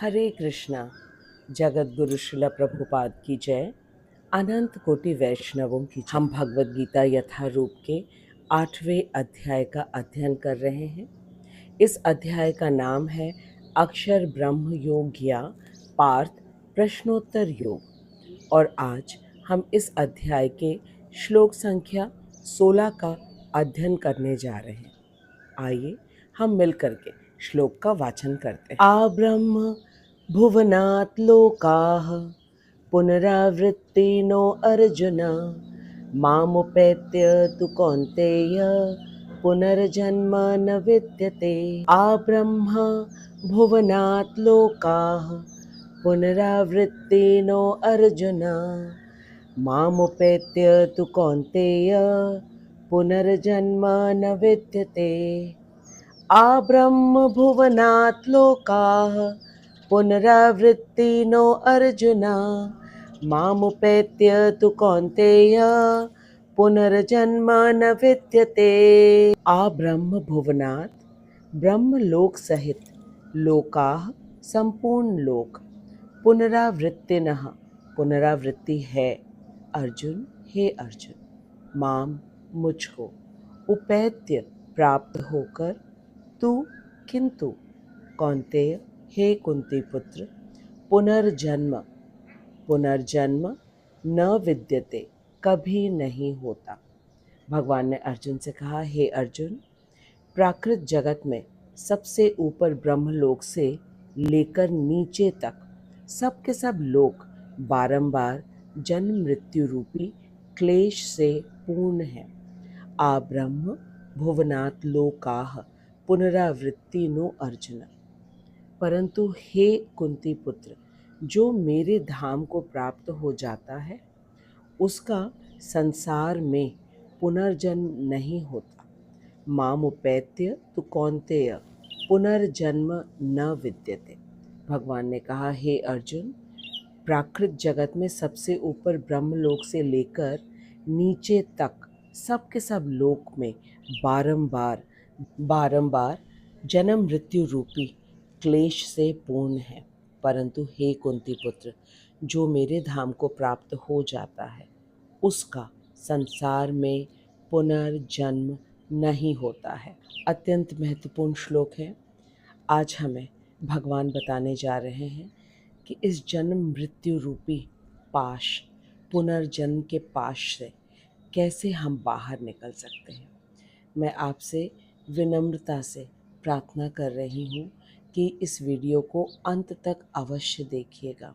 हरे कृष्णा। जगत गुरु श्रील प्रभुपाद की जय। अनंत कोटि वैष्णवों की जय। हम भगवद गीता यथारूप के 8वें अध्याय का अध्ययन कर रहे हैं। इस अध्याय का नाम है अक्षर ब्रह्म योग या पार्थ प्रश्नोत्तर योग। और आज हम इस अध्याय के श्लोक संख्या 16 का अध्ययन करने जा रहे हैं। आइए हम मिलकर के श्लोक का वाचन करते हैं। आ ब्रह्म भुवनात् लोकाः पुनरावृत्तिनो अर्जुन मामुपेत्य तु कौन्तेय पुनर्जन्म न विद्यते। आ ब्रह्म भुवनात् लोकाः पुनरावृत्तिनो अर्जुन मामुपेत्य तु कौन्तेय पुनर्जन्म न विद्यते। आ ब्रह्म भुवनात् लोकाः पुनरावृत्तिनो अर्जुन मामुपेत्य तु कौन्तेय पुनर्जन्म न विद्यते। आ ब्रह्म भुवनात्, ब्रह्म लोक सहित, लोकाः संपूर्ण लोक, पुनरावृत्तिनः पुनरावृत्ति है, अर्जुन हे अर्जुन, माम मुझको, उपेत्य प्राप्त होकर, तू किंतु, कौन्तेय हे कुंती पुत्र, पुनर्जन्म पुनर्जन्म न विद्यते कभी नहीं होता। भगवान ने अर्जुन से कहा, हे अर्जुन, प्राकृत जगत में सबसे ऊपर ब्रह्मलोक से लेकर नीचे तक सब के सब लोक बारंबार जन्म मृत्यु रूपी क्लेश से पूर्ण है। आ ब्रह्म भुवनात् लोकाः पुनरावृत्तिनो अर्जुन, परंतु हे कुंती पुत्र, जो मेरे धाम को प्राप्त हो जाता है उसका संसार में पुनर्जन्म नहीं होता। मामुपैत्य तु कौन्तेय पुनर्जन्म न विद्यते। भगवान ने कहा, हे अर्जुन, प्राकृत जगत में सबसे ऊपर ब्रह्मलोक से लेकर नीचे तक सब के सब लोक में बारंबार बारंबार जन्म मृत्यु रूपी क्लेश से पूर्ण है, परंतु हे कुंती पुत्र, जो मेरे धाम को प्राप्त हो जाता है उसका संसार में पुनर्जन्म नहीं होता है। अत्यंत महत्वपूर्ण श्लोक है। आज हमें भगवान बताने जा रहे हैं कि इस जन्म मृत्यु रूपी पाश, पुनर्जन्म के पाश से कैसे हम बाहर निकल सकते हैं। मैं आपसे विनम्रता से प्रार्थना कर रही हूँ कि इस वीडियो को अंत तक अवश्य देखिएगा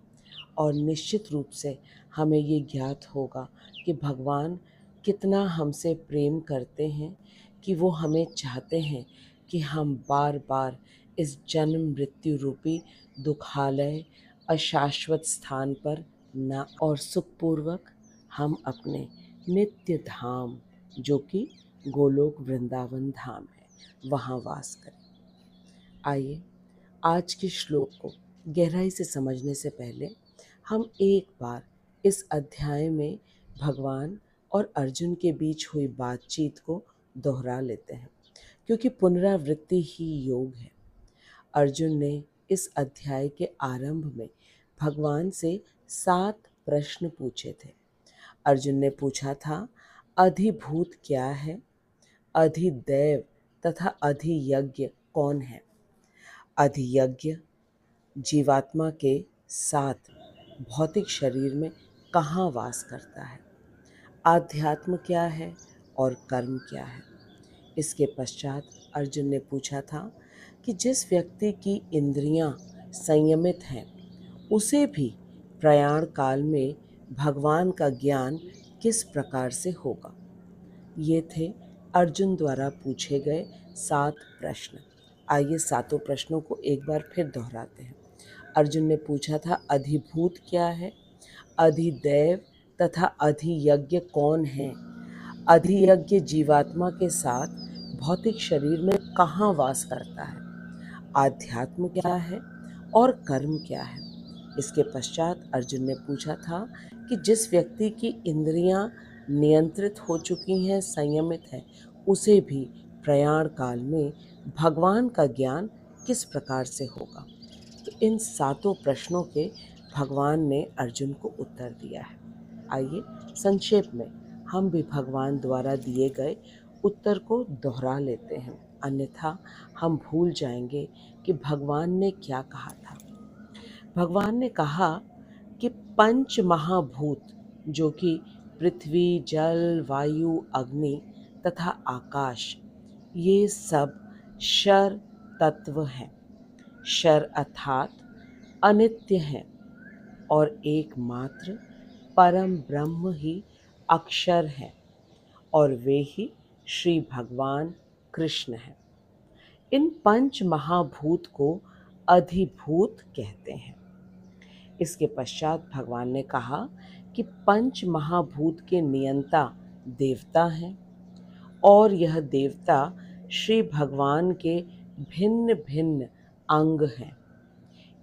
और निश्चित रूप से हमें ये ज्ञात होगा कि भगवान कितना हमसे प्रेम करते हैं, कि वो हमें चाहते हैं कि हम बार बार इस जन्म मृत्यु रूपी दुखालय अशाश्वत स्थान पर न, और सुखपूर्वक हम अपने नित्य धाम जो कि गोलोक वृंदावन धाम है वहाँ वास करें। आइए आज के श्लोक को गहराई से समझने से पहले हम एक बार इस अध्याय में भगवान और अर्जुन के बीच हुई बातचीत को दोहरा लेते हैं, क्योंकि पुनरावृत्ति ही योग है। अर्जुन ने इस अध्याय के आरंभ में भगवान से 7 प्रश्न पूछे थे। अर्जुन ने पूछा था, अधिभूत क्या है, अधिदैव तथा अधियज्ञ कौन है। अधियज्ञ जीवात्मा के साथ भौतिक शरीर में कहाँ वास करता है, आध्यात्म क्या है और कर्म क्या है। इसके पश्चात अर्जुन ने पूछा था कि जिस व्यक्ति की इंद्रियां संयमित हैं उसे भी प्रयाण काल में भगवान का ज्ञान किस प्रकार से होगा। ये थे अर्जुन द्वारा पूछे गए 7 प्रश्न। आइए सातों प्रश्नों को एक बार फिर दोहराते हैं। अर्जुन ने पूछा था, अधिभूत क्या है, अधिदैव तथा अधियज्ञ कौन है। अधियज्ञ जीवात्मा के साथ भौतिक शरीर में कहाँ वास करता है, आध्यात्म क्या है और कर्म क्या है। इसके पश्चात अर्जुन ने पूछा था कि जिस व्यक्ति की इंद्रियां नियंत्रित हो चुकी हैं, संयमित है, उसे भी प्रयाण काल में भगवान का ज्ञान किस प्रकार से होगा। तो इन सातों प्रश्नों के भगवान ने अर्जुन को उत्तर दिया है। आइए संक्षेप में हम भी भगवान द्वारा दिए गए उत्तर को दोहरा लेते हैं, अन्यथा हम भूल जाएंगे कि भगवान ने क्या कहा था। भगवान ने कहा कि पंच महाभूत, जो कि पृथ्वी, जल, वायु, अग्नि तथा आकाश, ये सब क्षर तत्व हैं। क्षर अर्थात अनित्य हैं और एकमात्र परम ब्रह्म ही अक्षर है और वे ही श्री भगवान कृष्ण हैं। इन पंच महाभूत को अधिभूत कहते हैं। इसके पश्चात भगवान ने कहा कि पंच महाभूत के नियंता देवता हैं और यह देवता श्री भगवान के भिन्न भिन्न अंग हैं।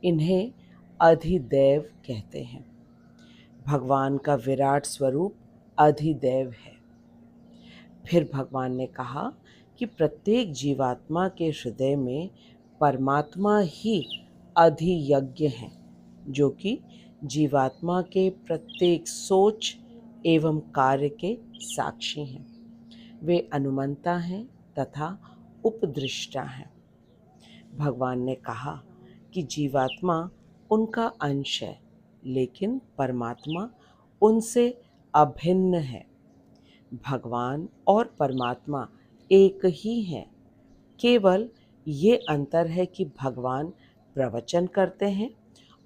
इन्हें अधिदैव कहते हैं। भगवान का विराट स्वरूप अधिदैव है। फिर भगवान ने कहा कि प्रत्येक जीवात्मा के हृदय में परमात्मा ही अधियज्ञ हैं, जो कि जीवात्मा के प्रत्येक सोच एवं कार्य के साक्षी हैं। वे अनुमंता हैं तथा उपदृष्टा हैं। भगवान ने कहा कि जीवात्मा उनका अंश है, लेकिन परमात्मा उनसे अभिन्न है। भगवान और परमात्मा एक ही हैं। केवल ये अंतर है कि भगवान प्रवचन करते हैं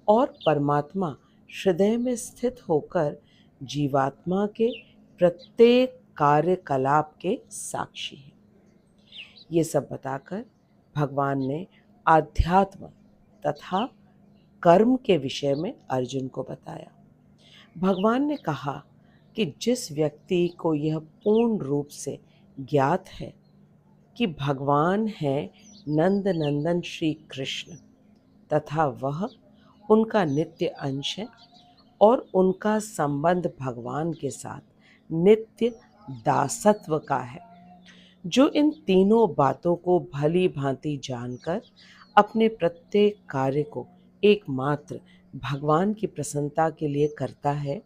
और परमात्मा हृदय में स्थित होकर जीवात्मा के प्रत्येक कार्यकलाप के साक्षी हैं। ये सब बताकर भगवान ने आध्यात्म तथा कर्म के विषय में अर्जुन को बताया। भगवान ने कहा कि जिस व्यक्ति को यह पूर्ण रूप से ज्ञात है कि भगवान हैं नंद नंदन श्री कृष्ण तथा वह उनका नित्य अंश है और उनका संबंध भगवान के साथ नित्य दासत्व का है, जो इन तीनों बातों को भली भांति जानकर अपने प्रत्येक कार्य को एकमात्र भगवान की प्रसन्नता के लिए करता है,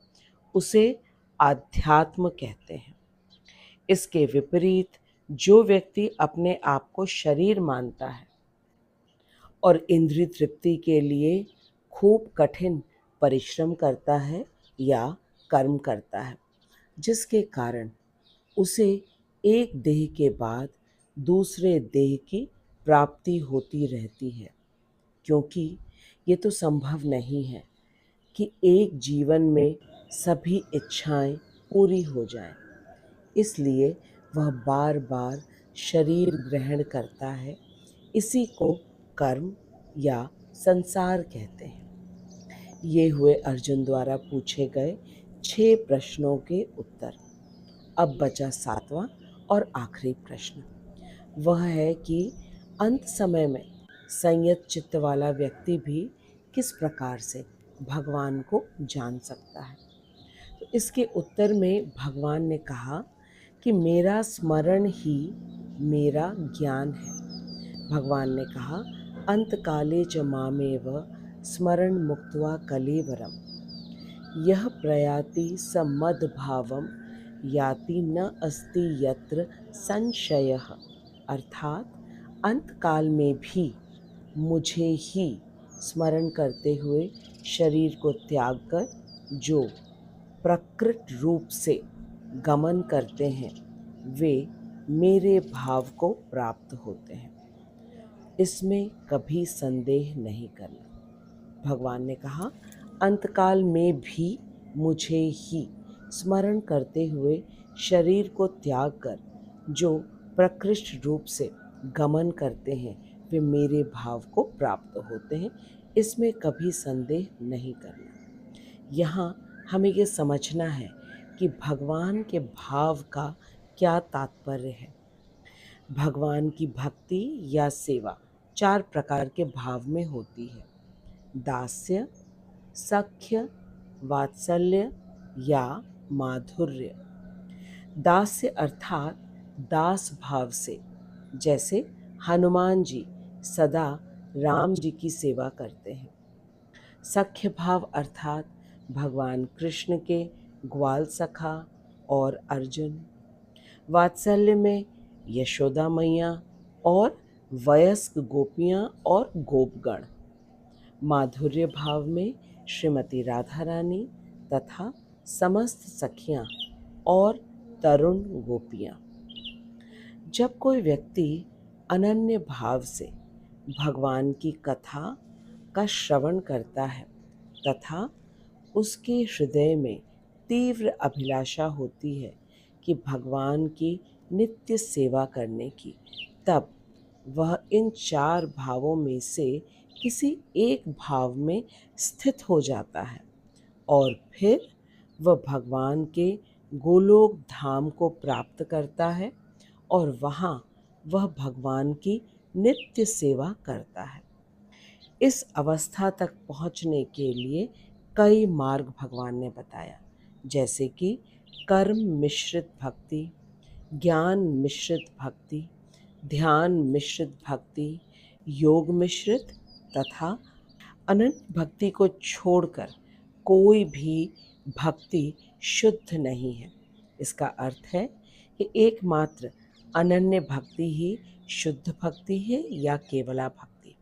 उसे आध्यात्म कहते हैं। इसके विपरीत जो व्यक्ति अपने आप को शरीर मानता है और इंद्रिय तृप्ति के लिए खूब कठिन परिश्रम करता है या कर्म करता है, जिसके कारण उसे एक देह के बाद दूसरे देह की प्राप्ति होती रहती है, क्योंकि ये तो संभव नहीं है कि एक जीवन में सभी इच्छाएं पूरी हो जाएं। इसलिए वह बार बार शरीर ग्रहण करता है। इसी को कर्म या संसार कहते हैं। ये हुए अर्जुन द्वारा पूछे गए 6 प्रश्नों के उत्तर। अब बचा 7वां और आखिरी प्रश्न। वह है कि अंत समय में संयत चित्त वाला व्यक्ति भी किस प्रकार से भगवान को जान सकता है। तो इसके उत्तर में भगवान ने कहा कि मेरा स्मरण ही मेरा ज्ञान है। भगवान ने कहा अंतकाले च मामेव स्मरण मुक्त्वा कलेवरम यह प्रयाति समद्भावम याति न अस्ति यत्र संशयः। अर्थात अंतकाल में भी मुझे ही स्मरण करते हुए शरीर को त्याग कर जो प्रकृत रूप से गमन करते हैं, वे मेरे भाव को प्राप्त होते हैं। इसमें कभी संदेह नहीं करना। भगवान ने कहा अंतकाल में भी मुझे ही स्मरण करते हुए शरीर को त्याग कर जो प्रकृष्ट रूप से गमन करते हैं, वे मेरे भाव को प्राप्त होते हैं। इसमें कभी संदेह नहीं करना। यहाँ हमें ये समझना है कि भगवान के भाव का क्या तात्पर्य है। भगवान की भक्ति या सेवा 4 प्रकार के भाव में होती है: दास्य, सख्य, वात्सल्य या माधुर्य। दास्य अर्थात दास भाव से, जैसे हनुमान जी सदा राम जी की सेवा करते हैं। सख्य भाव अर्थात भगवान कृष्ण के ग्वाल सखा और अर्जुन, वात्सल्य में यशोदा मैया और वयस्क गोपियाँ और गोपगण, माधुर्य भाव में श्रीमती राधा रानी तथा समस्त सखियाँ और तरुण गोपियाँ। जब कोई व्यक्ति अनन्य भाव से भगवान की कथा का श्रवण करता है तथा उसके हृदय में तीव्र अभिलाषा होती है कि भगवान की नित्य सेवा करने की, तब वह इन चार भावों में से किसी एक भाव में स्थित हो जाता है और फिर वह भगवान के गोलोक धाम को प्राप्त करता है और वहाँ वह भगवान की नित्य सेवा करता है। इस अवस्था तक पहुँचने के लिए कई मार्ग भगवान ने बताया, जैसे कि कर्म मिश्रित भक्ति, ज्ञान मिश्रित भक्ति, ध्यान मिश्रित भक्ति, योग मिश्रित तथा अनंत भक्ति को छोड़कर कोई भी भक्ति शुद्ध नहीं है। इसका अर्थ है कि एकमात्र अनन्य भक्ति ही शुद्ध भक्ति है या केवला भक्ति।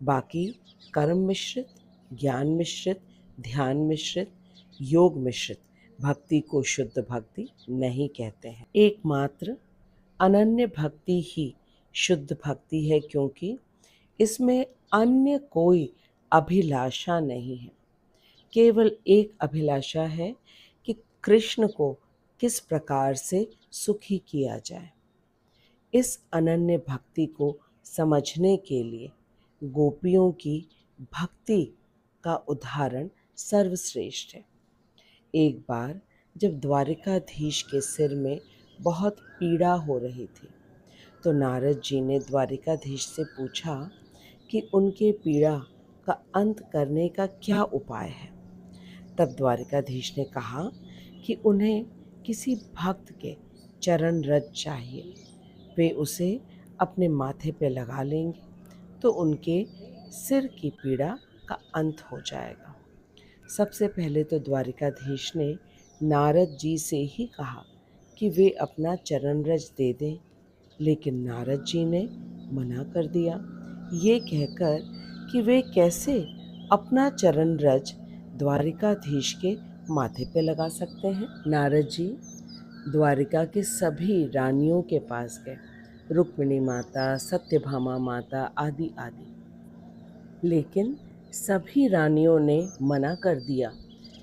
बाकी कर्म मिश्रित, ज्ञान मिश्रित, ध्यान मिश्रित, योग मिश्रित भक्ति को शुद्ध भक्ति नहीं कहते हैं। एकमात्र अनन्य भक्ति ही शुद्ध भक्ति है, क्योंकि इसमें अन्य कोई अभिलाषा नहीं है। केवल एक अभिलाषा है कि कृष्ण को किस प्रकार से सुखी किया जाए। इस अनन्य भक्ति को समझने के लिए गोपियों की भक्ति का उदाहरण सर्वश्रेष्ठ है। एक बार जब द्वारिकाधीश के सिर में बहुत पीड़ा हो रही थी, तो नारद जी ने द्वारिकाधीश से पूछा कि उनके पीड़ा का अंत करने का क्या उपाय है। तब द्वारिकाधीश ने कहा कि उन्हें किसी भक्त के चरण रज चाहिए, वे उसे अपने माथे पे लगा लेंगे तो उनके सिर की पीड़ा का अंत हो जाएगा। सबसे पहले तो द्वारिकाधीश ने नारद जी से ही कहा कि वे अपना चरण रज दे दें, लेकिन नारद जी ने मना कर दिया, ये कहकर कि वे कैसे अपना चरण रज द्वारिकाधीश के माथे पे लगा सकते हैं। नारद जी द्वारिका के सभी रानियों के पास गए, रुक्मिणी माता, सत्यभामा माता आदि आदि, लेकिन सभी रानियों ने मना कर दिया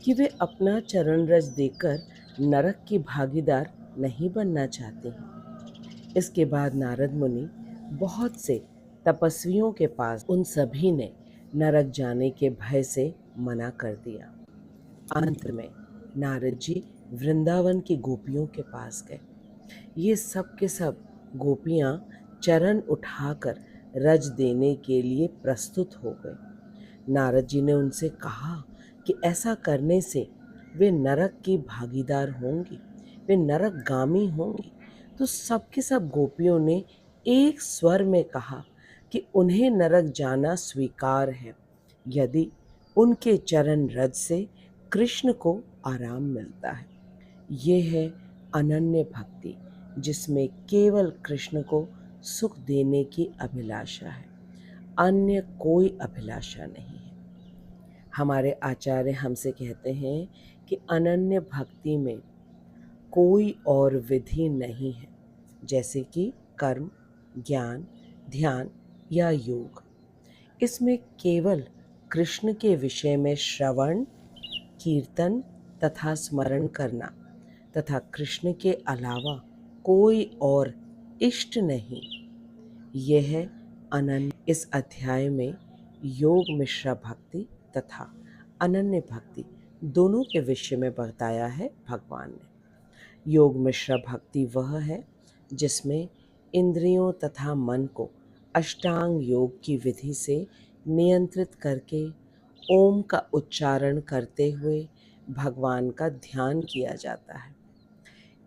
कि वे अपना चरण रज देकर नरक की भागीदार नहीं बनना चाहते हैं। इसके बाद नारद मुनि बहुत से तपस्वियों के पास, उन सभी ने नरक जाने के भय से मना कर दिया। अंत में नारद जी वृंदावन की गोपियों के पास गए। ये सब के सब गोपियाँ चरण उठाकर रज देने के लिए प्रस्तुत हो गए। नारद जी ने उनसे कहा कि ऐसा करने से वे नरक की भागीदार होंगी, वे नरकगामी होंगी। तो सब के सब गोपियों ने एक स्वर में कहा कि उन्हें नरक जाना स्वीकार है, यदि उनके चरण रज से कृष्ण को आराम मिलता है। ये है अनन्य भक्ति, जिसमें केवल कृष्ण को सुख देने की अभिलाषा है, अन्य कोई अभिलाषा नहीं है। हमारे आचार्य हमसे कहते हैं कि अनन्य भक्ति में कोई और विधि नहीं है, जैसे कि कर्म, ज्ञान, ध्यान या योग। इसमें केवल कृष्ण के विषय में श्रवण, कीर्तन तथा स्मरण करना तथा कृष्ण के अलावा कोई और इष्ट नहीं। यह है अनन्य। इस अध्याय में योग मिश्रा भक्ति तथा अनन्य भक्ति दोनों के विषय में बताया है भगवान ने। योग मिश्रा भक्ति वह है जिसमें इंद्रियों तथा मन को अष्टांग योग की विधि से नियंत्रित करके ओम का उच्चारण करते हुए भगवान का ध्यान किया जाता है।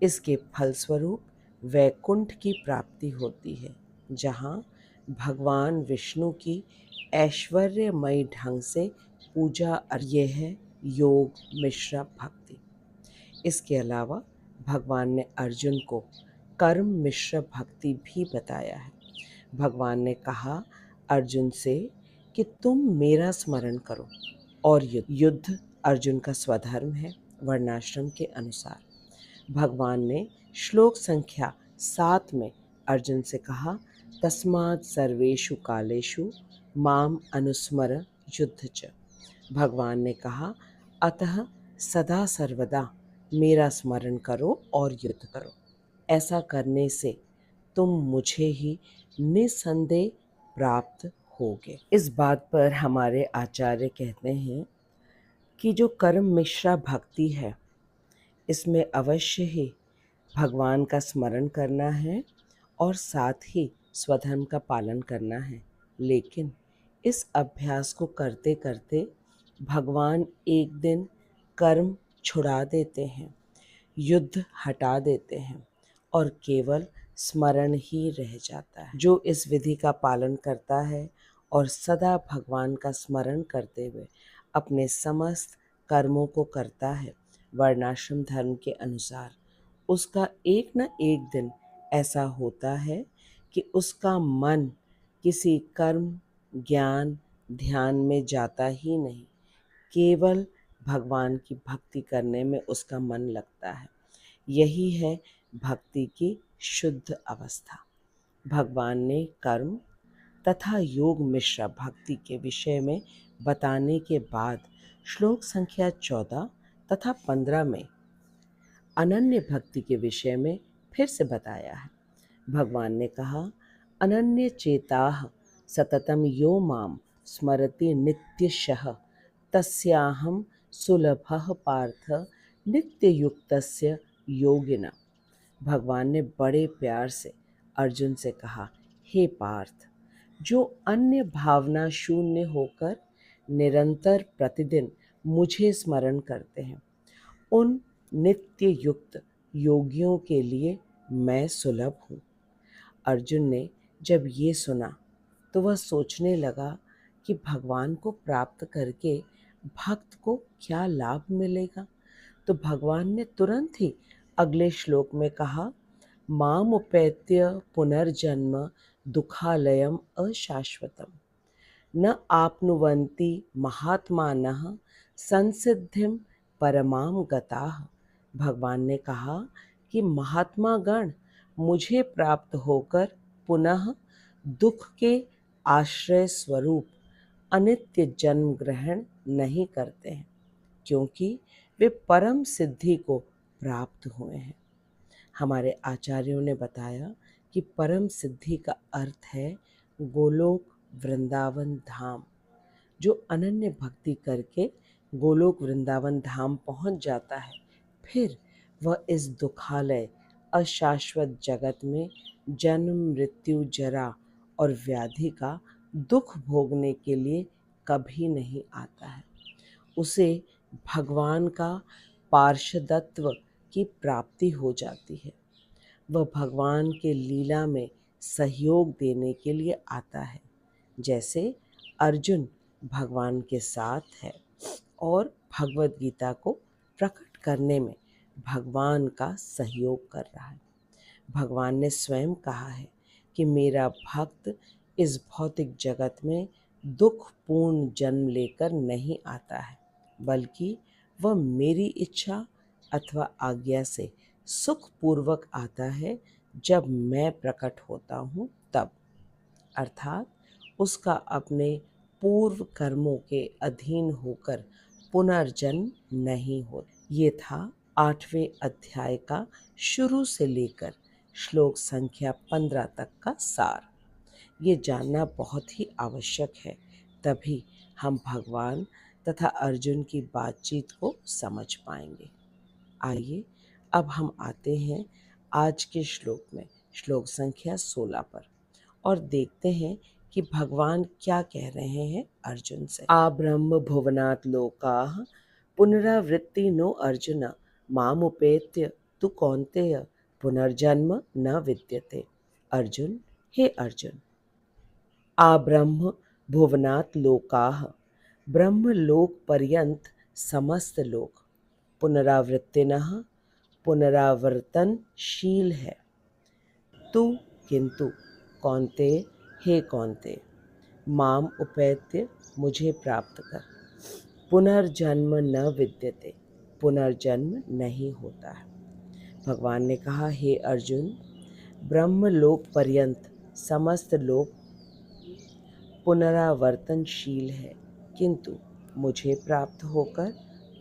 इसके फलस्वरूप वैकुंठ की प्राप्ति होती है, जहाँ भगवान विष्णु की ऐश्वर्यमयी ढंग से पूजा ये है योग मिश्रा भक्ति। इसके अलावा भगवान ने अर्जुन को कर्म मिश्र भक्ति भी बताया है। भगवान ने कहा अर्जुन से कि तुम मेरा स्मरण करो और युद्ध अर्जुन का स्वधर्म है वर्णाश्रम के अनुसार। भगवान ने श्लोक संख्या 7 में अर्जुन से कहा तस्मात् सर्वेषु कालेषु माम अनुस्मर युद्ध च। भगवान ने कहा अतः सदा सर्वदा मेरा स्मरण करो और युद्ध करो। ऐसा करने से तुम मुझे ही निसंदेह प्राप्त होगे। इस बात पर हमारे आचार्य कहते हैं कि जो कर्म मिश्रा भक्ति है इसमें अवश्य ही भगवान का स्मरण करना है और साथ ही स्वधर्म का पालन करना है। लेकिन इस अभ्यास को करते करते भगवान एक दिन कर्म छुड़ा देते हैं, युद्ध हटा देते हैं और केवल स्मरण ही रह जाता है। जो इस विधि का पालन करता है और सदा भगवान का स्मरण करते हुए अपने समस्त कर्मों को करता है वर्णाश्रम धर्म के अनुसार, उसका एक न एक दिन ऐसा होता है कि उसका मन किसी कर्म ज्ञान ध्यान में जाता ही नहीं, केवल भगवान की भक्ति करने में उसका मन लगता है। यही है भक्ति की शुद्ध अवस्था। भगवान ने कर्म तथा योग मिश्र भक्ति के विषय में बताने के बाद श्लोक संख्या 14 तथा 15 में अनन्य भक्ति के विषय में फिर से बताया है। भगवान ने कहा अनन्य चेताः सततम यो माम स्मरति नित्यशः तस्याहं सुलभः पार्थ नित्ययुक्तस्य योगिना। भगवान ने बड़े प्यार से अर्जुन से कहा हे पार्थ, जो अन्य भावना शून्य होकर निरंतर प्रतिदिन मुझे स्मरण करते हैं, उन नित्य युक्त योगियों के लिए मैं सुलभ हूँ। अर्जुन ने जब ये सुना तो वह सोचने लगा कि भगवान को प्राप्त करके भक्त को क्या लाभ मिलेगा। तो भगवान ने तुरंत ही अगले श्लोक में कहा माम उपेत्य पुनर्जन्म दुखालयम अशाश्वतम न आपनुवन्ति महात्मानः संसिद्धिम परमाम गताः। भगवान ने कहा कि महात्मा गण मुझे प्राप्त होकर पुनः दुख के आश्रय स्वरूप अनित्य जन्म ग्रहण नहीं करते हैं, क्योंकि वे परम सिद्धि को प्राप्त हुए हैं। हमारे आचार्यों ने बताया कि परम सिद्धि का अर्थ है गोलोक वृंदावन धाम। जो अनन्य भक्ति करके गोलोक वृंदावन धाम पहुंच जाता है, फिर वह इस दुखालय अशाश्वत जगत में जन्म मृत्यु जरा और व्याधि का दुख भोगने के लिए कभी नहीं आता है। उसे भगवान का पार्षदत्व की प्राप्ति हो जाती है। वह भगवान के लीला में सहयोग देने के लिए आता है, जैसे अर्जुन भगवान के साथ है और भगवत गीता को प्रकट करने में भगवान का सहयोग कर रहा है। भगवान ने स्वयं कहा है कि मेरा भक्त इस भौतिक जगत में दुखपूर्ण जन्म लेकर नहीं आता है, बल्कि वह मेरी इच्छा अथवा आज्ञा से सुखपूर्वक आता है जब मैं प्रकट होता हूँ तब। अर्थात उसका अपने पूर्व कर्मों के अधीन होकर पुनर्जन्म नहीं हो। ये था 8वें अध्याय का शुरू से लेकर श्लोक संख्या 15 तक का सार। ये जानना बहुत ही आवश्यक है, तभी हम भगवान तथा अर्जुन की बातचीत को समझ पाएंगे। आइए अब हम आते हैं आज के श्लोक में, श्लोक संख्या 16 पर, और देखते हैं कि भगवान क्या कह रहे हैं अर्जुन से। आ ब्रह्म भुवनात् लोकाः पुनरावृत्ति नो अर्जुन मामुपेत्य तु कौन्तेय पुनर्जन्म न विद्यते। अर्जुन, हे अर्जुन, आ ब्रह्म भुवनात् लोकाः, ब्रह्मलोक पर्यंत समस्त लोक पुनरावृत्तिनः पुनरावर्तनशील है। तु किंतु कौन्ते, हे कौन्ते, माम उपैत्य, मुझे प्राप्त कर, पुनर्जन्म न विद्यते, पुनर्जन्म नहीं होता है। भगवान ने कहा, हे अर्जुन, ब्रह्मलोक पर्यंत समस्त लोक पुनरावर्तनशील है, किंतु मुझे प्राप्त होकर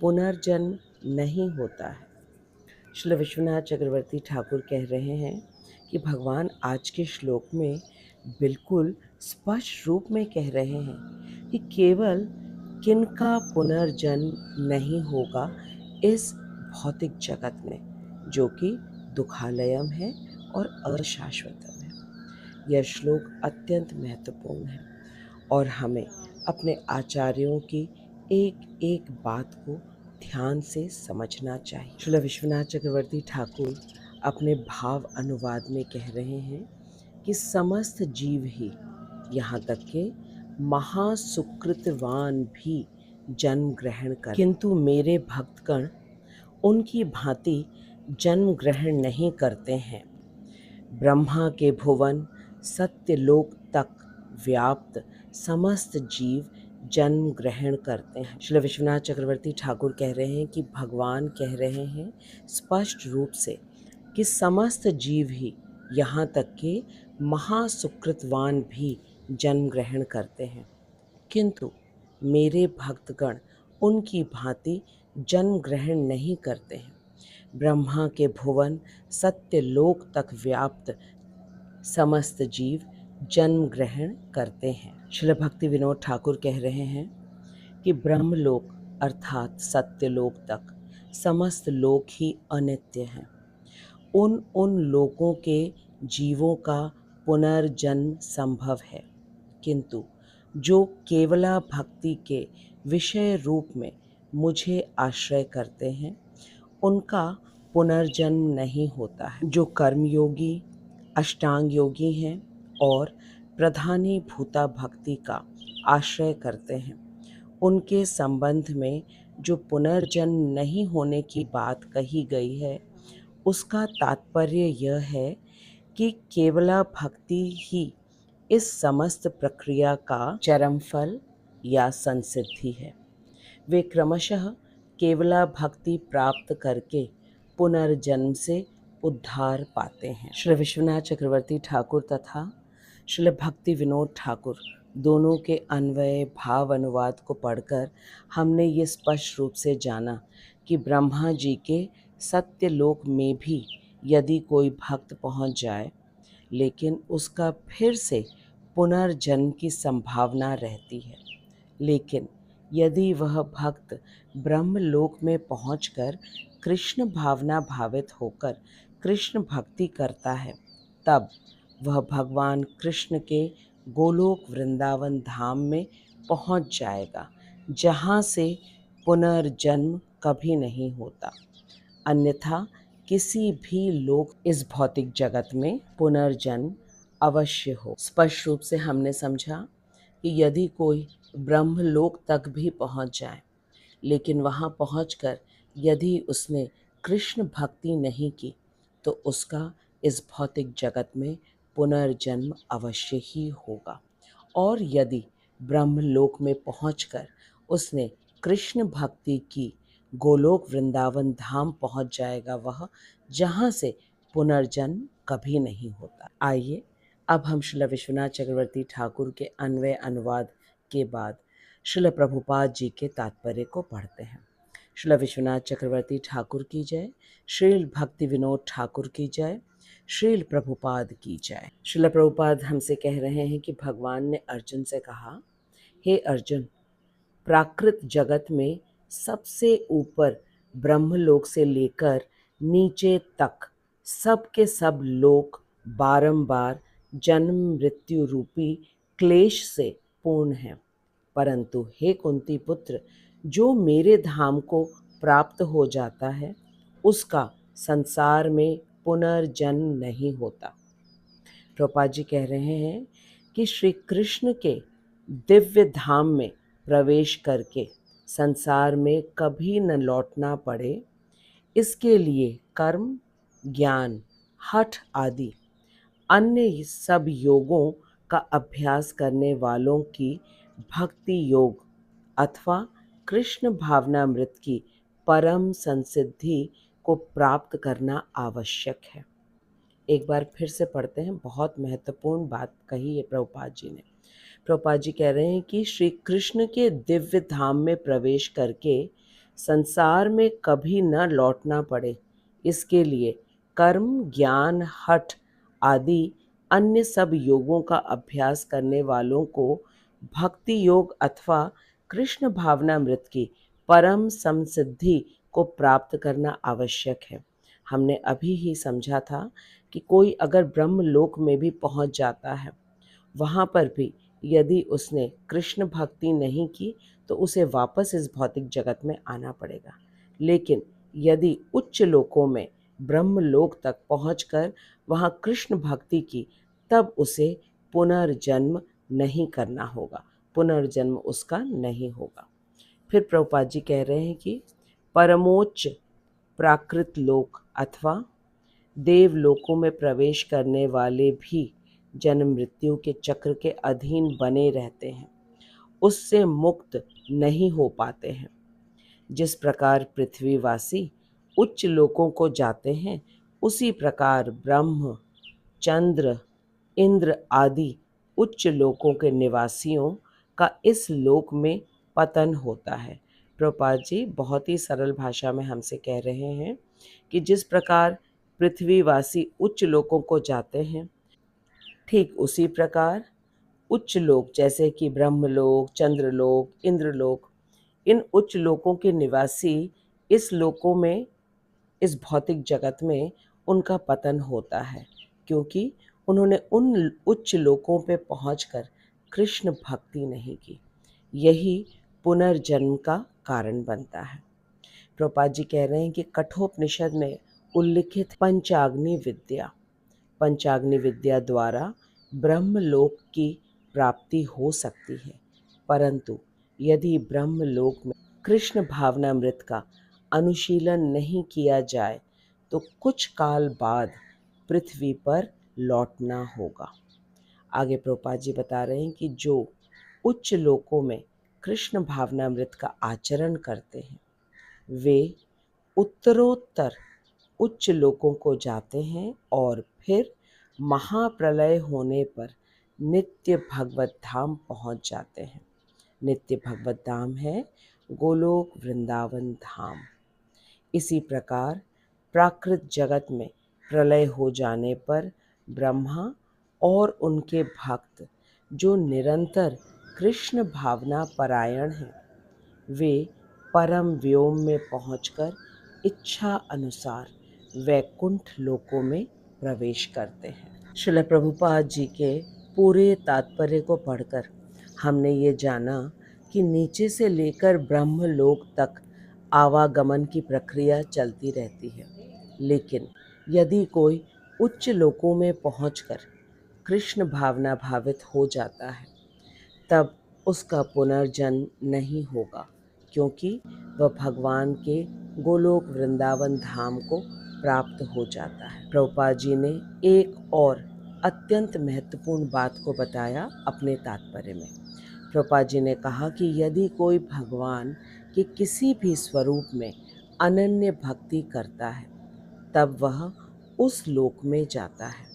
पुनर्जन्म नहीं होता है। श्री विश्वनाथ चक्रवर्ती ठाकुर कह रहे हैं कि भगवान आज के श्लोक में बिल्कुल स्पष्ट रूप में कह रहे हैं कि केवल किनका पुनर्जन्म नहीं होगा इस भौतिक जगत में, जो कि दुखालयम है और अशाश्वतम है। यह श्लोक अत्यंत महत्वपूर्ण है और हमें अपने आचार्यों की एक एक बात को ध्यान से समझना चाहिए। श्री विश्वनाथ चक्रवर्ती ठाकुर अपने भाव अनुवाद में कह रहे हैं कि समस्त जीव ही, यहाँ तक के महासुकृतवान भी जन्म ग्रहण कर, किंतु मेरे भक्तगण उनकी भांति जन्म ग्रहण नहीं करते हैं। ब्रह्मा के भुवन सत्यलोक तक व्याप्त समस्त जीव जन्म ग्रहण करते हैं। श्री विश्वनाथ चक्रवर्ती ठाकुर कह रहे हैं कि भगवान कह रहे हैं स्पष्ट रूप से कि समस्त जीव ही, यहाँ तक के महासुकृतवान भी जन्म ग्रहण करते हैं, किंतु मेरे भक्तगण उनकी भांति जन्म ग्रहण नहीं करते हैं। ब्रह्मा के भुवन सत्यलोक तक व्याप्त समस्त जीव जन्म ग्रहण करते हैं। श्री भक्ति विनोद ठाकुर कह रहे हैं कि ब्रह्मलोक अर्थात सत्यलोक तक समस्त लोक ही अनित्य हैं। उन लोकों के जीवों का पुनर्जन्म संभव है, किंतु जो केवला भक्ति के विषय रूप में मुझे आश्रय करते हैं, उनका पुनर्जन्म नहीं होता है। जो कर्मयोगी, अष्टांग योगी हैं और प्रधानी भूता भक्ति का आश्रय करते हैं, उनके संबंध में जो पुनर्जन्म नहीं होने की बात कही गई है, उसका तात्पर्य यह है कि केवला भक्ति ही इस समस्त प्रक्रिया का चरम फल या संसिद्धि है। वे क्रमशः केवला भक्ति प्राप्त करके पुनर्जन्म से उद्धार पाते हैं। श्री विश्वनाथ चक्रवर्ती ठाकुर तथा श्री भक्ति विनोद ठाकुर दोनों के अन्वय भाव अनुवाद को पढ़कर हमने ये स्पष्ट रूप से जाना कि ब्रह्मा जी के सत्यलोक में भी यदि कोई भक्त पहुंच जाए, लेकिन उसका फिर से पुनर्जन्म की संभावना रहती है। लेकिन यदि वह भक्त ब्रह्मलोक में पहुंचकर कृष्ण भावना भावित होकर कृष्ण भक्ति करता है, तब वह भगवान कृष्ण के गोलोक वृंदावन धाम में पहुंच जाएगा, जहाँ से पुनर्जन्म कभी नहीं होता। अन्यथा किसी भी लोक इस भौतिक जगत में पुनर्जन्म अवश्य हो। स्पष्ट रूप से हमने समझा कि यदि कोई ब्रह्मलोक तक भी पहुंच जाए, लेकिन वहां पहुंचकर यदि उसने कृष्ण भक्ति नहीं की, तो उसका इस भौतिक जगत में पुनर्जन्म अवश्य ही होगा। और यदि ब्रह्मलोक में पहुंचकर उसने कृष्ण भक्ति की, गोलोक वृंदावन धाम पहुंच जाएगा वह, जहाँ से पुनर्जन्म कभी नहीं होता। आइए अब हम श्रील विश्वनाथ चक्रवर्ती ठाकुर के अन्वय अनुवाद के बाद श्रील प्रभुपाद जी के तात्पर्य को पढ़ते हैं। श्रील विश्वनाथ चक्रवर्ती ठाकुर की जय, श्रील भक्ति विनोद ठाकुर की जय, श्रील प्रभुपाद की जय। श्रील प्रभुपाद हमसे कह रहे हैं कि भगवान ने अर्जुन से कहा, हे अर्जुन, प्राकृत जगत में सबसे ऊपर ब्रह्मलोक से लेकर नीचे तक सब के सब लोक बारंबार जन्म मृत्यु रूपी क्लेश से पूर्ण हैं। परंतु हे कुंती पुत्र, जो मेरे धाम को प्राप्त हो जाता है, उसका संसार में पुनर्जन्म नहीं होता। प्रभुपाद जी कह रहे हैं कि श्री कृष्ण के दिव्य धाम में प्रवेश करके संसार में कभी न लौटना पड़े, इसके लिए कर्म, ज्ञान, हठ आदि अन्य सब योगों का अभ्यास करने वालों की भक्ति योग अथवा कृष्ण भावनामृत की परम संसिद्धि को प्राप्त करना आवश्यक है। एक बार फिर से पढ़ते हैं, बहुत महत्वपूर्ण बात कही है प्रभुपाद जी ने। प्रभुपाद जी कह रहे हैं कि श्री कृष्ण के दिव्य धाम में प्रवेश करके संसार में कभी न लौटना पड़े, इसके लिए कर्म, ज्ञान, हठ आदि अन्य सब योगों का अभ्यास करने वालों को भक्ति योग अथवा कृष्ण भावनामृत की परम समसिद्धि को प्राप्त करना आवश्यक है। हमने अभी ही समझा था कि कोई अगर ब्रह्म लोक में भी पहुंच जाता है, वहाँ पर भी यदि उसने कृष्ण भक्ति नहीं की तो उसे वापस इस भौतिक जगत में आना पड़ेगा। लेकिन यदि उच्च लोकों में ब्रह्म लोक तक पहुंचकर वहाँ कृष्ण भक्ति की, तब उसे पुनर्जन्म नहीं करना होगा, पुनर्जन्म उसका नहीं होगा। फिर प्रभुपाद जी कह रहे हैं कि परमोच्च प्राकृत लोक अथवा देव लोकों में प्रवेश करने वाले भी जन्म मृत्यु के चक्र के अधीन बने रहते हैं, उससे मुक्त नहीं हो पाते हैं। जिस प्रकार पृथ्वीवासी उच्च लोकों को जाते हैं, उसी प्रकार ब्रह्म, चंद्र, इंद्र आदि उच्च लोकों के निवासियों का इस लोक में पतन होता है। प्रभुपाद जी बहुत ही सरल भाषा में हमसे कह रहे हैं कि जिस प्रकार पृथ्वीवासी उच्च लोकों को जाते हैं, ठीक उसी प्रकार उच्च लोक जैसे कि ब्रह्मलोक, चंद्रलोक, इंद्रलोक, इन उच्च लोकों के निवासी इस लोकों में, इस भौतिक जगत में उनका पतन होता है, क्योंकि उन्होंने उन उच्च लोकों पे पहुंचकर कृष्ण भक्ति नहीं की। यही पुनर्जन्म का कारण बनता है। प्रभुपाद जी कह रहे हैं कि कठोपनिषद में उल्लिखित पंचाग्नि विद्या द्वारा ब्रह्मलोक की प्राप्ति हो सकती है, परंतु यदि ब्रह्मलोक में कृष्ण भावनामृत का अनुशीलन नहीं किया जाए तो कुछ काल बाद पृथ्वी पर लौटना होगा। आगे प्रभुपाद जी बता रहे हैं कि जो उच्च लोकों में कृष्ण भावनामृत का आचरण करते हैं, वे उत्तरोत्तर उच्च लोकों को जाते हैं और फिर महाप्रलय होने पर नित्य भगवत धाम पहुंच जाते हैं। नित्य भगवत धाम है गोलोक वृंदावन धाम। इसी प्रकार प्राकृत जगत में प्रलय हो जाने पर ब्रह्मा और उनके भक्त जो निरंतर कृष्ण भावना परायण हैं, वे परम व्योम में पहुंचकर इच्छा अनुसार वैकुंठ लोकों में प्रवेश करते हैं। श्रील प्रभुपाद जी के पूरे तात्पर्य को पढ़कर हमने ये जाना कि नीचे से लेकर ब्रह्मलोक तक आवागमन की प्रक्रिया चलती रहती है, लेकिन यदि कोई उच्च लोकों में पहुंचकर कृष्ण भावना भावित हो जाता है, तब उसका पुनर्जन्म नहीं होगा, क्योंकि वह भगवान के गोलोक वृंदावन धाम को प्राप्त हो जाता है। प्रभुपाद जी ने एक और अत्यंत महत्वपूर्ण बात को बताया अपने तात्पर्य में। प्रभुपाद जी ने कहा कि यदि कोई भगवान के किसी भी स्वरूप में अनन्य भक्ति करता है, तब वह उस लोक में जाता है।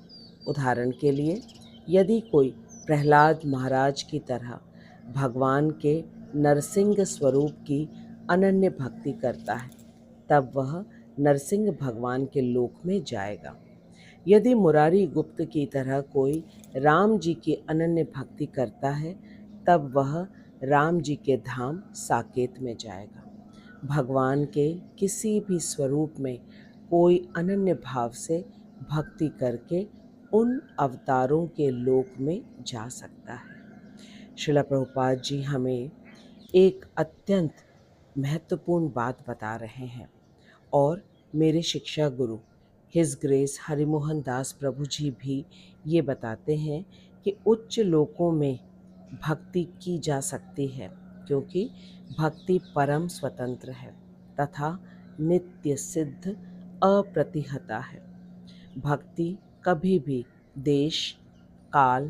उदाहरण के लिए, यदि कोई प्रहलाद महाराज की तरह भगवान के नरसिंह स्वरूप की अनन्य भक्ति करता है, तब वह नरसिंह भगवान के लोक में जाएगा। यदि मुरारी गुप्त की तरह कोई राम जी की अनन्य भक्ति करता है, तब वह राम जी के धाम साकेत में जाएगा। भगवान के किसी भी स्वरूप में कोई अनन्य भाव से भक्ति करके उन अवतारों के लोक में जा सकता है। श्रील प्रभुपाद जी हमें एक अत्यंत महत्वपूर्ण बात बता रहे हैं, और मेरे शिक्षा गुरु हिज ग्रेस हरिमोहन दास प्रभु जी भी ये बताते हैं कि उच्च लोकों में भक्ति की जा सकती है, क्योंकि भक्ति परम स्वतंत्र है तथा नित्य सिद्ध अप्रतिहता है। भक्ति कभी भी देश, काल,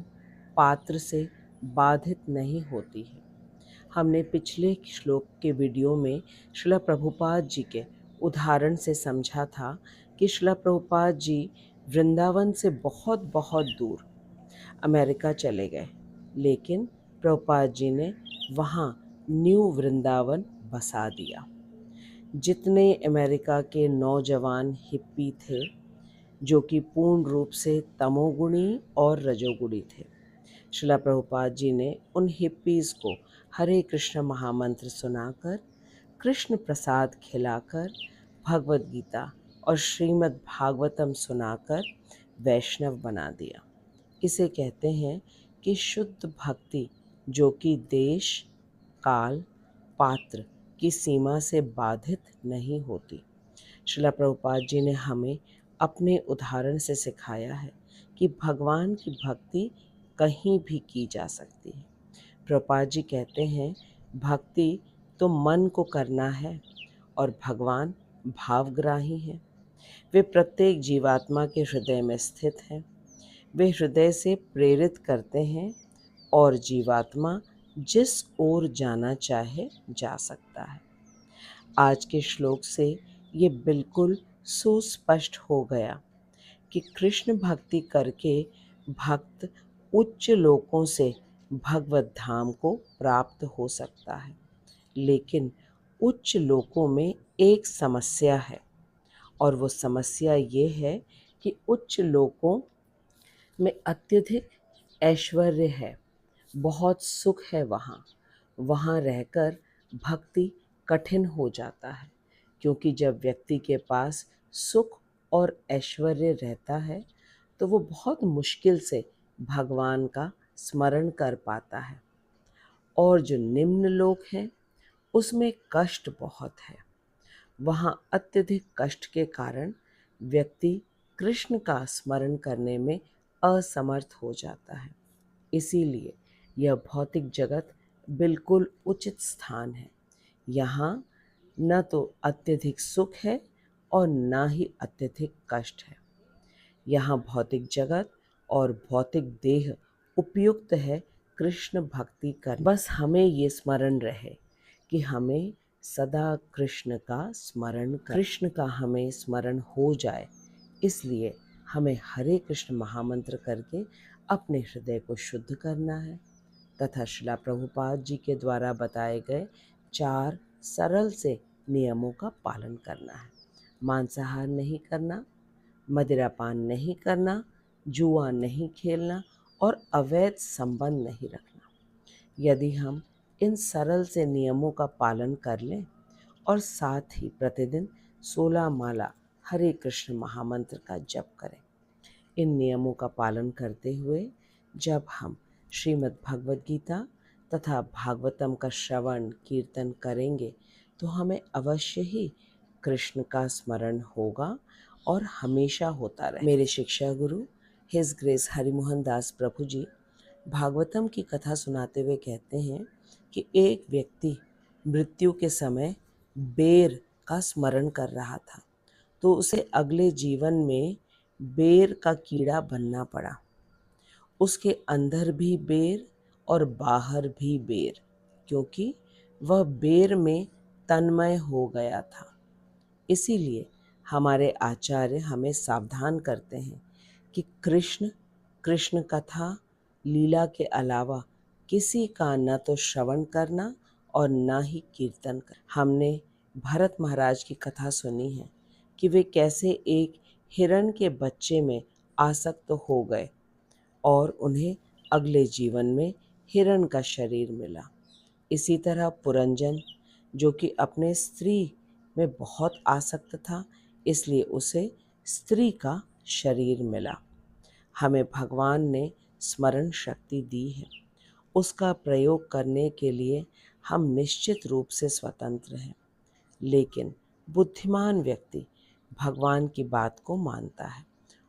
पात्र से बाधित नहीं होती है। हमने पिछले श्लोक के वीडियो में श्रील प्रभुपाद जी के उदाहरण से समझा था कि श्रील प्रभुपाद जी वृंदावन से बहुत बहुत दूर अमेरिका चले गए, लेकिन प्रभुपाद जी ने वहाँ न्यू वृंदावन बसा दिया। जितने अमेरिका के नौजवान हिप्पी थे जो कि पूर्ण रूप से तमोगुणी और रजोगुणी थे, श्रील प्रभुपाद जी ने उन हिप्पीज़ को हरे कृष्ण महामंत्र सुनाकर, कृष्ण प्रसाद खिलाकर, भगवद गीता और श्रीमद् भागवतम सुनाकर वैष्णव बना दिया। इसे कहते हैं कि शुद्ध भक्ति जो कि देश, काल, पात्र की सीमा से बाधित नहीं होती। श्रील प्रभुपाद जी ने हमें अपने उदाहरण से सिखाया है कि भगवान की भक्ति कहीं भी की जा सकती है। प्रभुपाद जी कहते हैं, भक्ति तो मन को करना है और भगवान भावग्राही हैं। वे प्रत्येक जीवात्मा के हृदय में स्थित हैं। वे हृदय से प्रेरित करते हैं और जीवात्मा जिस ओर जाना चाहे जा सकता है। आज के श्लोक से ये बिल्कुल सुस्पष्ट हो गया कि कृष्ण भक्ति करके भक्त उच्च लोकों से भगवत धाम को प्राप्त हो सकता है। लेकिन उच्च लोकों में एक समस्या है, और वो समस्या ये है कि उच्च लोकों में अत्यधिक ऐश्वर्य है, बहुत सुख है। वहाँ रहकर भक्ति कठिन हो जाता है, क्योंकि जब व्यक्ति के पास सुख और ऐश्वर्य रहता है तो वो बहुत मुश्किल से भगवान का स्मरण कर पाता है। और जो निम्न लोक हैं उसमें कष्ट बहुत है। वहाँ अत्यधिक कष्ट के कारण व्यक्ति कृष्ण का स्मरण करने में असमर्थ हो जाता है। इसीलिए यह भौतिक जगत बिल्कुल उचित स्थान है। यहाँ न तो अत्यधिक सुख है और न ही अत्यधिक कष्ट है। यहाँ भौतिक जगत और भौतिक देह उपयुक्त है कृष्ण भक्ति कर। बस हमें ये स्मरण रहे कि हमें सदा कृष्ण का स्मरण कर, कृष्ण का हमें स्मरण हो जाए। इसलिए हमें हरे कृष्ण महामंत्र करके अपने हृदय को शुद्ध करना है तथा श्रील प्रभुपाद जी के द्वारा बताए गए 4 सरल से नियमों का पालन करना है। मांसाहार नहीं करना, मदिरापान नहीं करना, जुआ नहीं खेलना और अवैध संबंध नहीं रखना। यदि हम इन सरल से नियमों का पालन कर लें और साथ ही प्रतिदिन 16 माला हरे कृष्ण महामंत्र का जप करें, इन नियमों का पालन करते हुए जब हम श्रीमद् भगवद गीता तथा भागवतम का श्रवण कीर्तन करेंगे तो हमें अवश्य ही कृष्ण का स्मरण होगा और हमेशा होता रहे। मेरे शिक्षा गुरु हिज ग्रेस हरिमोहन दास प्रभु जी भागवतम की कथा सुनाते हुए कहते हैं कि एक व्यक्ति मृत्यु के समय बेर का स्मरण कर रहा था, तो उसे अगले जीवन में बेर का कीड़ा बनना पड़ा। उसके अंदर भी बेर और बाहर भी बेर, क्योंकि वह बेर में तन्मय हो गया था। इसीलिए हमारे आचार्य हमें सावधान करते हैं कि कृष्ण कथा लीला के अलावा किसी का न तो श्रवण करना और न ही कीर्तन करना। हमने भरत महाराज की कथा सुनी है कि वे कैसे एक हिरण के बच्चे में आसक्त हो गए और उन्हें अगले जीवन में हिरण का शरीर मिला। इसी तरह पुरंजन, जो कि अपने स्त्री में बहुत आसक्त था, इसलिए उसे स्त्री का शरीर मिला। हमें भगवान ने स्मरण शक्ति दी है, उसका प्रयोग करने के लिए हम निश्चित रूप से स्वतंत्र हैं। लेकिन बुद्धिमान व्यक्ति भगवान की बात को मानता है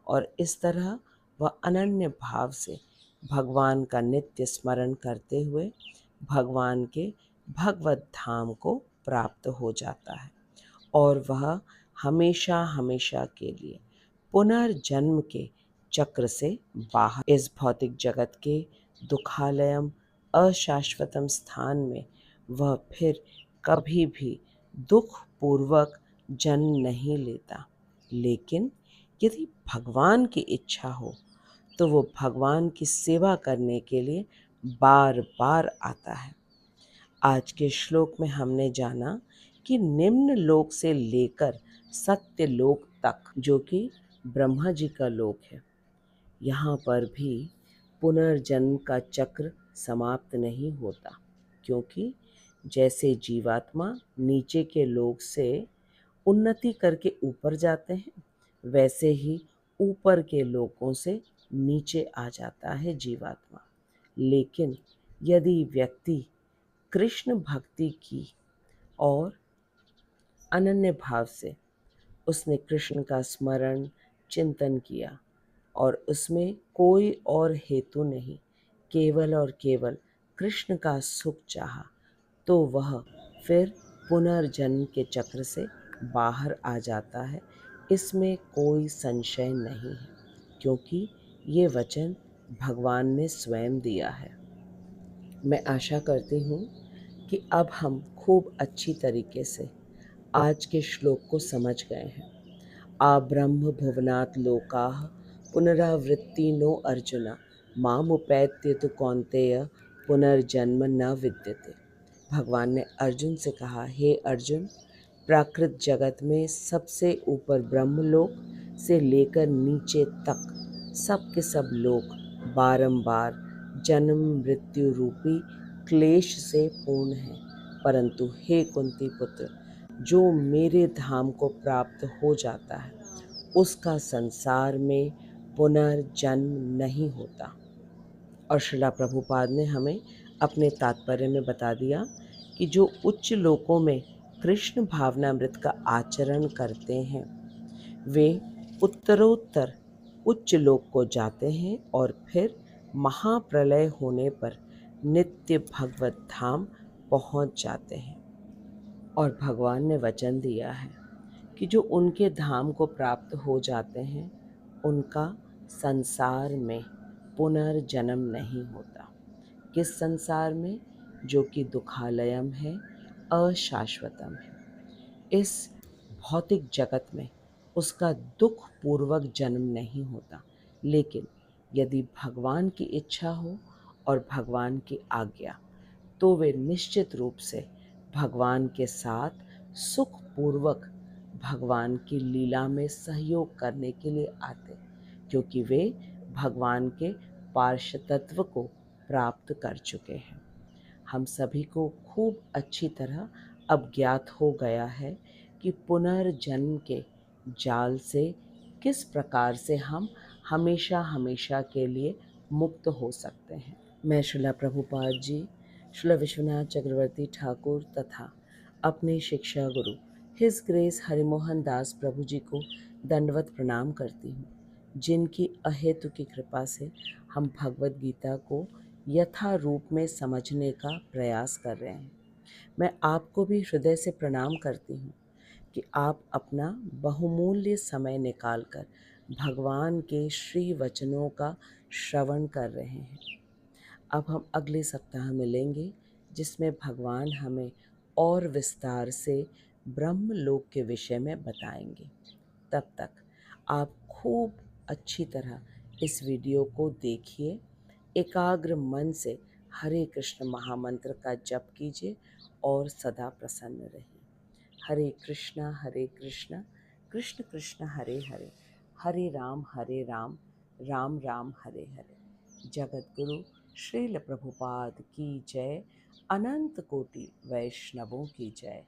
और इस तरह वह अनन्य भाव से भगवान का नित्य स्मरण करते हुए भगवान के भगवत धाम को प्राप्त हो जाता है और वह हमेशा हमेशा के लिए पुनर्जन्म के चक्र से बाहर इस भौतिक जगत के दुखालयम अशाश्वतम स्थान में वह फिर कभी भी दुख पूर्वक जन्म नहीं लेता। लेकिन यदि भगवान की इच्छा हो तो वो भगवान की सेवा करने के लिए बार बार आता है। आज के श्लोक में हमने जाना कि निम्न लोक से लेकर सत्य लोक तक, जो कि ब्रह्मा जी का लोक है, यहाँ पर भी पुनर्जन्म का चक्र समाप्त नहीं होता, क्योंकि जैसे जीवात्मा नीचे के लोक से उन्नति करके ऊपर जाते हैं, वैसे ही ऊपर के लोकों से नीचे आ जाता है जीवात्मा। लेकिन यदि व्यक्ति कृष्ण भक्ति की और अनन्य भाव से उसने कृष्ण का स्मरण चिंतन किया और उसमें कोई और हेतु नहीं, केवल और केवल कृष्ण का सुख चाहा, तो वह फिर पुनर्जन्म के चक्र से बाहर आ जाता है। इसमें कोई संशय नहीं है, क्योंकि ये वचन भगवान ने स्वयं दिया है। मैं आशा करती हूँ कि अब हम खूब अच्छी तरीके से आज के श्लोक को समझ गए हैं। आ ब्रह्म भुवनात् लोकाः पुनरावृत्ति नो अर्जुन मामुपैत्य तु कौन्तेय पुनर्जन्म न विद्यते। भगवान ने अर्जुन से कहा, हे अर्जुन, प्राकृत जगत में सबसे ऊपर ब्रह्मलोक से लेकर नीचे तक सब के सब लोग बारंबार जन्म मृत्यु रूपी क्लेश से पूर्ण हैं। परंतु हे कुंती पुत्र, जो मेरे धाम को प्राप्त हो जाता है उसका संसार में पुनर्जन्म नहीं होता। और श्रीला प्रभुपाद ने हमें अपने तात्पर्य में बता दिया कि जो उच्च लोकों में कृष्ण भावनामृत का आचरण करते हैं वे उत्तरोत्तर उच्च लोक को जाते हैं और फिर महाप्रलय होने पर नित्य भगवत धाम पहुंच जाते हैं। और भगवान ने वचन दिया है कि जो उनके धाम को प्राप्त हो जाते हैं उनका संसार में पुनर्जन्म नहीं होता। किस संसार में? जो कि दुखालयम है, अशाश्वतम है। इस भौतिक जगत में उसका दुख पूर्वक जन्म नहीं होता। लेकिन यदि भगवान की इच्छा हो और भगवान की आज्ञा, तो वे निश्चित रूप से भगवान के साथ सुख पूर्वक भगवान की लीला में सहयोग करने के लिए आते, क्योंकि वे भगवान के पार्षदत्व को प्राप्त कर चुके हैं। हम सभी को खूब अच्छी तरह अब ज्ञात हो गया है कि पुनर्जन्म के जाल से किस प्रकार से हम हमेशा हमेशा के लिए मुक्त हो सकते हैं। मैं श्रीला प्रभुपाद जी, श्रीला विश्वनाथ चक्रवर्ती ठाकुर तथा अपने शिक्षा गुरु हिज ग्रेस हरिमोहन दास प्रभु जी को दंडवत प्रणाम करती हूँ, जिनकी अहेतु की कृपा से हम भगवत गीता को यथा रूप में समझने का प्रयास कर रहे हैं। मैं आपको भी हृदय से प्रणाम करती हूँ कि आप अपना बहुमूल्य समय निकालकर भगवान के श्री वचनों का श्रवण कर रहे हैं। अब हम अगले सप्ताह मिलेंगे, जिसमें भगवान हमें और विस्तार से ब्रह्मलोक के विषय में बताएंगे। तब तक आप खूब अच्छी तरह इस वीडियो को देखिए, एकाग्र मन से हरे कृष्ण महामंत्र का जप कीजिए और सदा प्रसन्न रहिए। हरे कृष्णा कृष्ण कृष्ण हरे हरे, हरे राम राम राम हरे हरे। जगत गुरु श्रील प्रभुपाद की जय, अनंत कोटि वैष्णवों की जय।